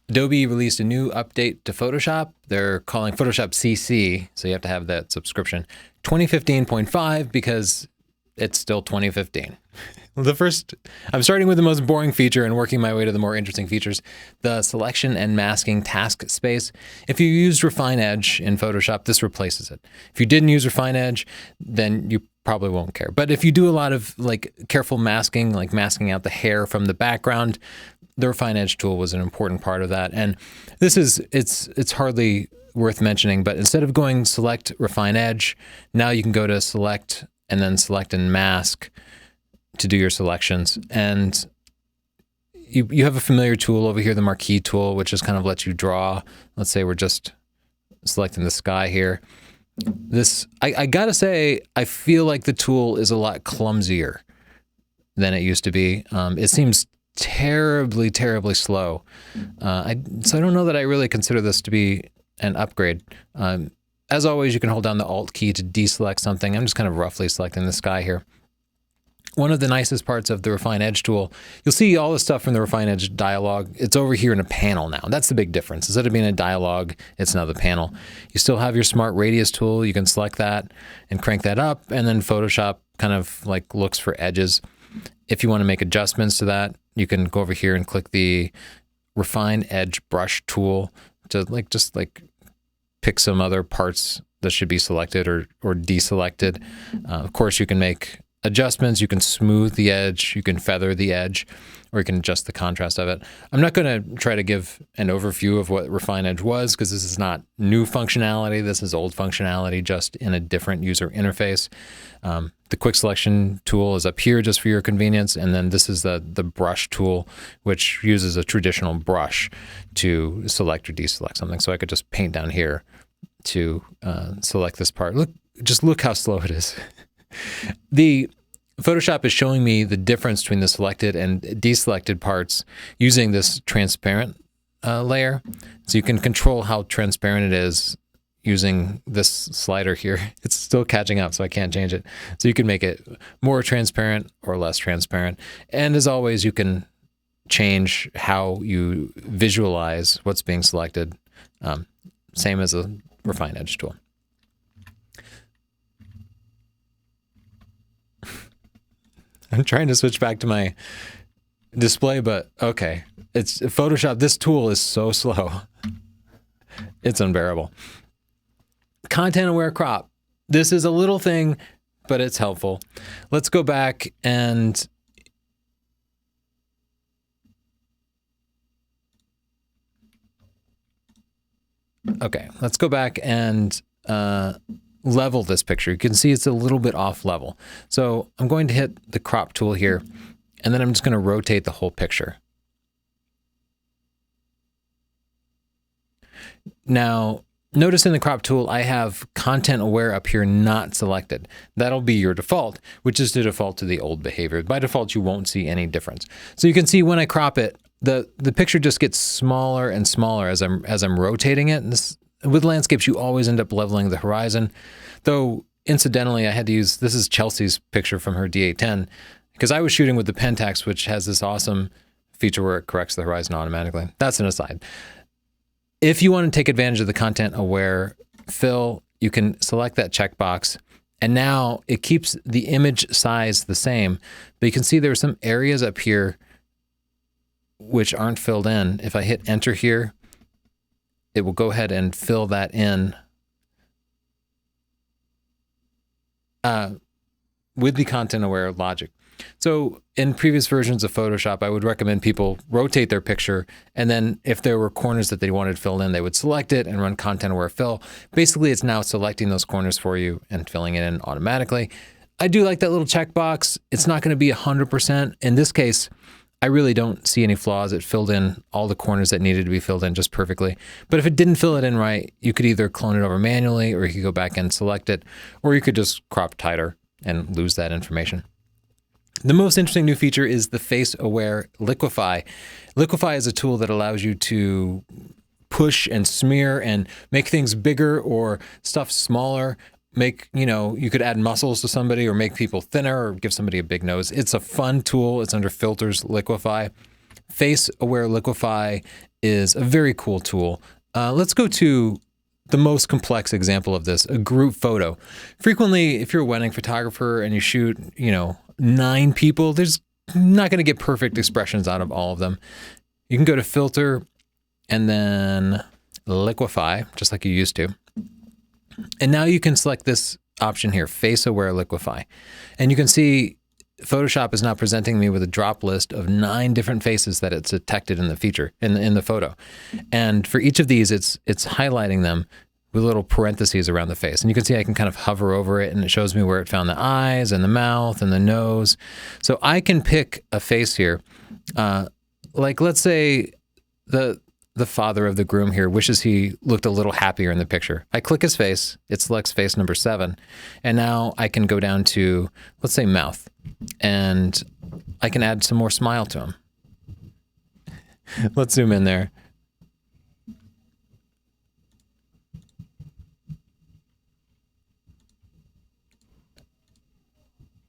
Adobe released a new update to Photoshop. They're calling Photoshop CC, so you have to have that subscription. 2015.5 because it's still 2015. I'm starting with the most boring feature and working my way to the more interesting features. The selection and masking task space. If you used Refine Edge in Photoshop, this replaces it. If you didn't use Refine Edge, then you probably won't care. But if you do a lot of like careful masking, like masking out the hair from the background, the Refine Edge tool was an important part of that. And it's hardly worth mentioning, but instead of going select Refine Edge, now you can go to select and then select and mask to do your selections. And you have a familiar tool over here, the marquee tool, which just kind of lets you draw. Let's say we're just selecting the sky here. I gotta say, I feel like the tool is a lot clumsier than it used to be. It seems terribly, terribly slow. So I don't know that I really consider this to be an upgrade. As always, you can hold down the Alt key to deselect something. I'm just kind of roughly selecting the sky here. One of the nicest parts of the Refine Edge tool, you'll see all the stuff from the Refine Edge dialog. It's over here in a panel now. That's the big difference. Instead of being a dialog, it's now the panel. You still have your Smart Radius tool. You can select that and crank that up, and then Photoshop kind of like looks for edges. If you want to make adjustments to that, you can go over here and click the Refine Edge brush tool to just pick some other parts that should be selected or deselected. Of course, you can make adjustments. You can smooth the edge, you can feather the edge, or you can adjust the contrast of it. I'm not going to try to give an overview of what Refine Edge was because this is not new functionality. This is old functionality, just in a different user interface. The quick selection tool is up here just for your convenience. And then this is the brush tool, which uses a traditional brush to select or deselect something. So I could just paint down here to select this part. Look how slow it is. The Photoshop is showing me the difference between the selected and deselected parts using this transparent layer. So you can control how transparent it is using this slider here. It's still catching up, so I can't change it. So you can make it more transparent or less transparent. And as always, you can change how you visualize what's being selected. Same as a Refine Edge tool. I'm trying to switch back to my display, but okay. It's Photoshop. This tool is so slow. It's unbearable. Content aware crop. This is a little thing, but it's helpful. Let's go back and level this picture. You can see it's a little bit off level. So I'm going to hit the crop tool here, and then I'm just going to rotate the whole picture. Now, notice in the crop tool, I have content aware up here not selected. That'll be your default, which is to default to the old behavior. By default, you won't see any difference. So you can see when I crop it, the picture just gets smaller and smaller as I'm rotating it. And with landscapes, you always end up leveling the horizon. Though, incidentally, I had to use, this is Chelsea's picture from her D810, because I was shooting with the Pentax, which has this awesome feature where it corrects the horizon automatically. That's an aside. If you want to take advantage of the content-aware fill, you can select that checkbox, and now it keeps the image size the same. But you can see there are some areas up here which aren't filled in. If I hit Enter here, it will go ahead and fill that in with the content-aware logic. So in previous versions of Photoshop, I would recommend people rotate their picture, and then if there were corners that they wanted filled in, they would select it and run content-aware fill. Basically, it's now selecting those corners for you and filling it in automatically. I do like that little checkbox. It's not going to be 100%. In this case, I really don't see any flaws. It filled in all the corners that needed to be filled in just perfectly. But if it didn't fill it in right, you could either clone it over manually, or you could go back and select it, or you could just crop tighter and lose that information. The most interesting new feature is the face-aware liquefy. Liquefy is a tool that allows you to push and smear and make things bigger or stuff smaller. You could add muscles to somebody or make people thinner or give somebody a big nose. It's a fun tool. It's under Filters, Liquefy. Face Aware Liquefy is a very cool tool. Let's go to the most complex example of this, a group photo. Frequently, if you're a wedding photographer and you shoot, 9 people, there's not going to get perfect expressions out of all of them. You can go to Filter and then Liquefy, just like you used to. And now you can select this option here, Face Aware Liquefy. And you can see Photoshop is now presenting me with a drop list of 9 different faces that it's detected in the feature, in the photo. And for each of these, it's highlighting them with little parentheses around the face. And you can see I can kind of hover over it and it shows me where it found the eyes and the mouth and the nose. So I can pick a face here. Like let's say the father of the groom here wishes he looked a little happier in the picture. I click his face, it selects face number 7, and now I can go down to, let's say, mouth, and I can add some more smile to him. Let's zoom in there.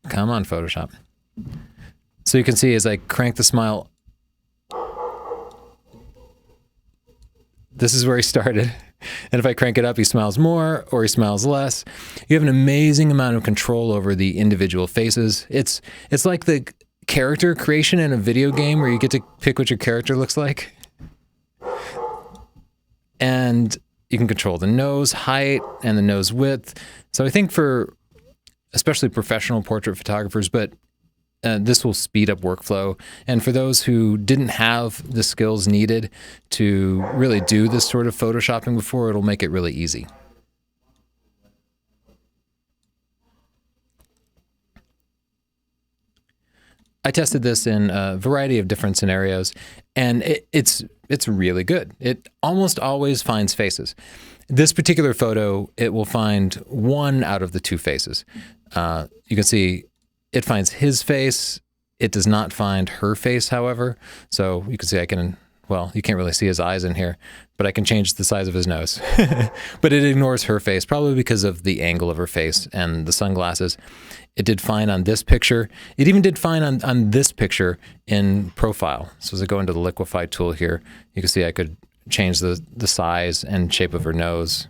Come on, Photoshop. So you can see as I crank the smile, this is where he started. And if I crank it up, he smiles more or he smiles less. You have an amazing amount of control over the individual faces. It's like the character creation in a video game where you get to pick what your character looks like. And you can control the nose height and the nose width. So I think for especially professional portrait photographers, but this will speed up workflow. And for those who didn't have the skills needed to really do this sort of photoshopping before, it'll make it really easy. I tested this in a variety of different scenarios, and it's really good. It almost always finds faces. This particular photo, it will find 1 out of the 2 faces. You can see it finds his face. It does not find her face, however. So you can see well, you can't really see his eyes in here, but I can change the size of his nose. But it ignores her face, probably because of the angle of her face and the sunglasses. It did fine on this picture. It even did fine on this picture in profile. So as I go into the Liquefy tool here, you can see I could change the size and shape of her nose.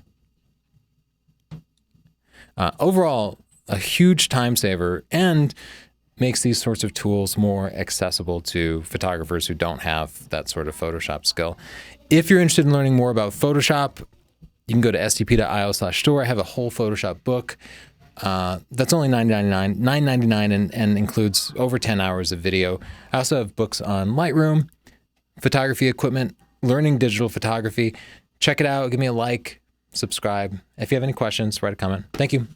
Overall, a huge time saver and makes these sorts of tools more accessible to photographers who don't have that sort of Photoshop skill. If you're interested in learning more about Photoshop, you can go to stp.io/store. I have a whole Photoshop book. That's only $9.99 and includes over 10 hours of video. I also have books on Lightroom, photography equipment, learning digital photography. Check it out. Give me a like, subscribe. If you have any questions, write a comment. Thank you.